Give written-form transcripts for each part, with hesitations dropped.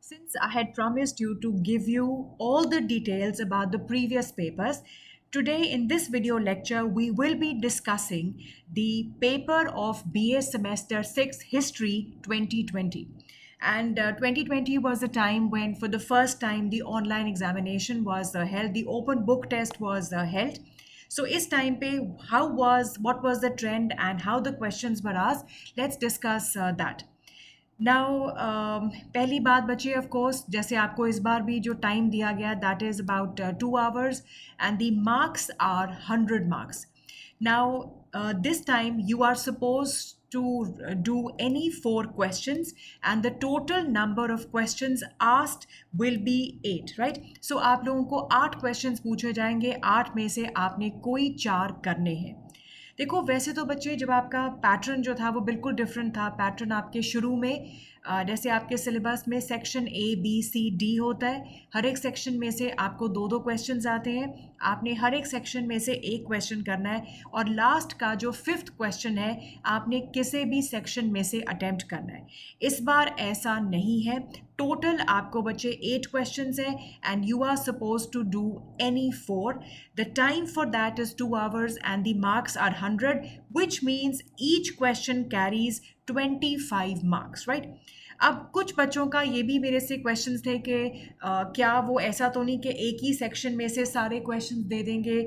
Since I had promised you to give you all the details about the previous papers, today in this video lecture we will be discussing the paper of BA Semester 6 History 2020. And 2020 was a time when, for the first time, the online examination was held, the open book test was held. So, इस time पे what was the trend and how the questions were asked? Let's discuss that. Now पहली बात बची of course जैसे आपको इस बार भी जो टाइम दिया गया that is about 2 hours and the marks are 100 marks now this time you are suppose to do any 4 questions and the total number of questions asked will be 8, right? So आप लोगों को 8 questions पूछे जाएंगे, 8 में से आपने कोई 4 करने हैं। देखो वैसे तो बच्चे जब आपका पैटर्न जो था वो बिल्कुल डिफरेंट था। पैटर्न आपके शुरू में जैसे आपके सिलेबस में section A B C D होता है, हर एक सेक्शन में से आपको दो दो क्वेश्चंस आते हैं, आपने हर एक सेक्शन में से एक क्वेश्चन करना है और लास्ट का जो 5th क्वेश्चन है आपने किसी भी सेक्शन में से अटेम्प्ट करना है। इस बार ऐसा नहीं है। टोटल आपको बच्चे 8 क्वेश्चंस हैं and you are suppose to do any 4। The time for that is 2 hours and the marks are 100, which means each question carries 25 marks, right? अब कुछ बच्चों का ये भी मेरे से क्वेश्चंस थे कि क्या वो ऐसा तो नहीं कि एक ही सेक्शन में से सारे क्वेश्चंस दे देंगे,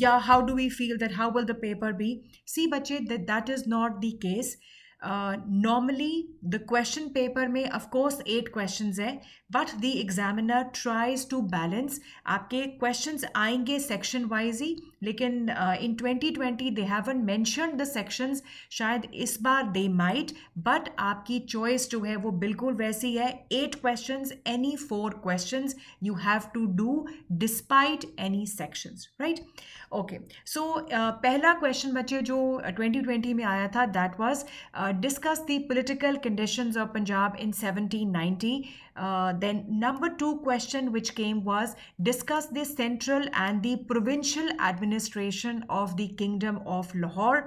या how do we feel that how will the paper be. See बच्चे that is not the case. Normally the question paper में of course 8 questions है, but the examiner tries to balance। आपके questions आएंगे section wise ही, लेकिन in 2020 they haven't mentioned the sections, शायद इस बार they might, but आपकी choice जो है वो बिल्कुल वैसी है। 8 questions, any 4 questions you have to do despite any sections, right? Okay, so पहला question बच्चे जो 2020 में आया था that was discuss the political conditions of Punjab in 1790. Then number 2 question which came was discuss the central and the provincial administration of the Kingdom of Lahore,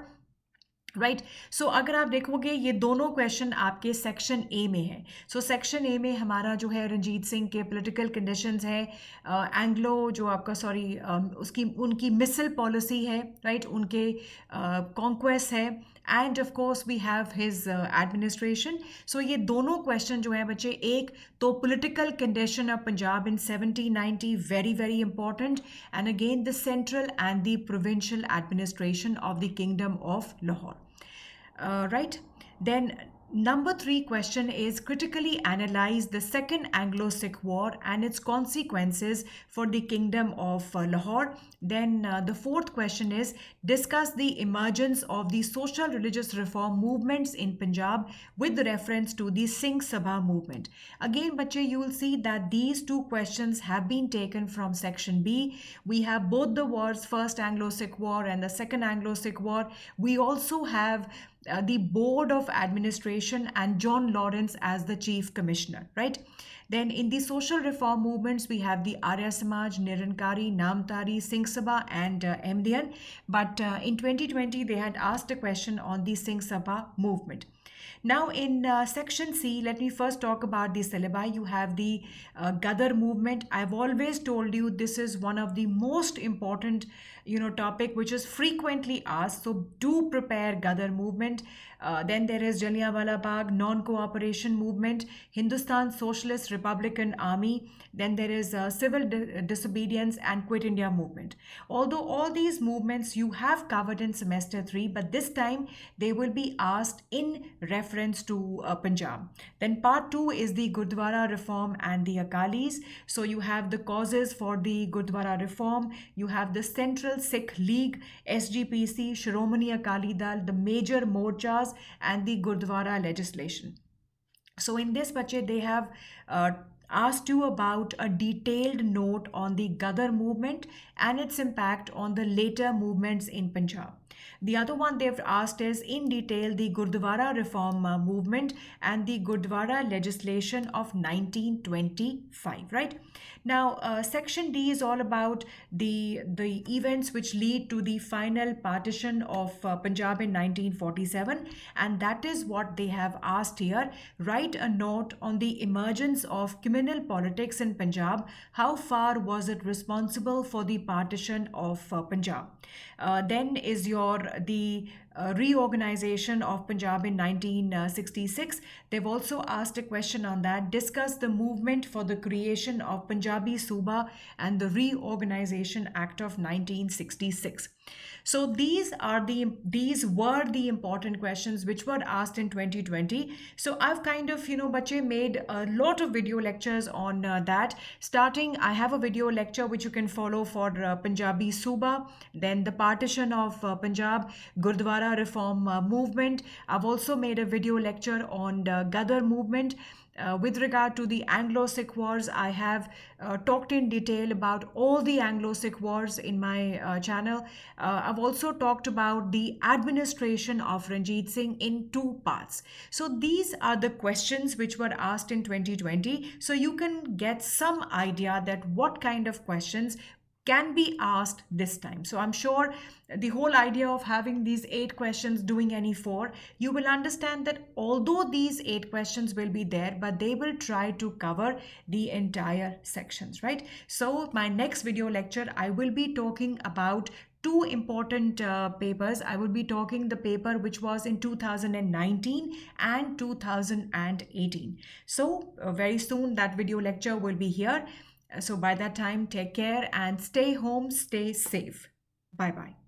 right. So अगर आप देखोगे ये दोनों क्वेश्चन आपके सेक्शन ए में है। So section A में हमारा जो है रंजीत सिंह के पॉलिटिकल कंडीशंस है, एंग्लो जो आपका सॉरी उसकी उनकी मिसल पॉलिसी है, राइट, उनके कॉन्क्वेस्ट है, and of course we have his administration. So ये दोनों क्वेश्चन जो है बच्चे, एक तो political condition of Punjab in 1790 very very important, and again the central and the provincial administration of the kingdom of Lahore. Right? Then number 3 question is critically analyze the Second Anglo-Sikh War and its consequences for the Kingdom of Lahore. Then the 4th question is discuss the emergence of the social religious reform movements in Punjab with reference to the Singh Sabha movement. Again, bache, you will see that these 2 questions have been taken from section B. We have both the wars, First Anglo-Sikh War and the Second Anglo-Sikh War. We also have the Board of Administration and John Lawrence as the Chief Commissioner, right? Then in the social reform movements, we have the Arya Samaj, Nirankari, Namtari, Singh Sabha and MDN. But in 2020, they had asked a question on the Singh Sabha movement. Now in section C, let me first talk about the syllabi. You have the Gadar movement. I've always told you this is one of the most important topic which is frequently asked. So do prepare Gadar movement. Then there is Jallianwala Bagh non-cooperation movement, Hindustan Socialist Republican Army. Then there is civil disobedience and Quit India movement. Although all these movements you have covered in semester 3, but this time they will be asked in reference to Punjab. Then part 2 is the Gurdwara reform and the Akalis. So you have the causes for the Gurdwara reform, you have the Central Sikh League, SGPC, Shiromani Akali Dal, the major morchas and the Gurdwara legislation. So in this bache, they have asked you about a detailed note on the Gadar movement and its impact on the later movements in Punjab. The other one they've asked is in detail the Gurdwara reform movement and the Gurdwara legislation of 1925, right? Now, section D is all about the events which lead to the final partition of Punjab in 1947, and that is what they have asked here. Write a note on the emergence of communal politics in Punjab. How far was it responsible for the partition of Punjab? Then is your the reorganization of Punjab in 1966. They've also asked a question on that. Discuss the movement for the creation of Punjabi Suba and the Reorganization Act of 1966. So these were the important questions which were asked in 2020. So I've kind of, bache made a lot of video lectures on that. Starting, I have a video lecture which you can follow for Punjabi Suba, then the partition of Punjab, Gurdwara reform movement. I've also made a video lecture on the Gadar movement. With regard to the Anglo-Sikh wars, I have talked in detail about all the Anglo-Sikh wars in my channel. I've also talked about the administration of Ranjit Singh in two parts. So these are the questions which were asked in 2020. So you can get some idea that what kind of questions can be asked this time. So I'm sure the whole idea of having these 8 questions doing any 4, you will understand that although these 8 questions will be there, but they will try to cover the entire sections, right? So my next video lecture, I will be talking about 2 important papers. I will be talking the paper which was in 2019 and 2018. So very soon that video lecture will be here. So by that time, take care and stay home, stay safe. Bye bye.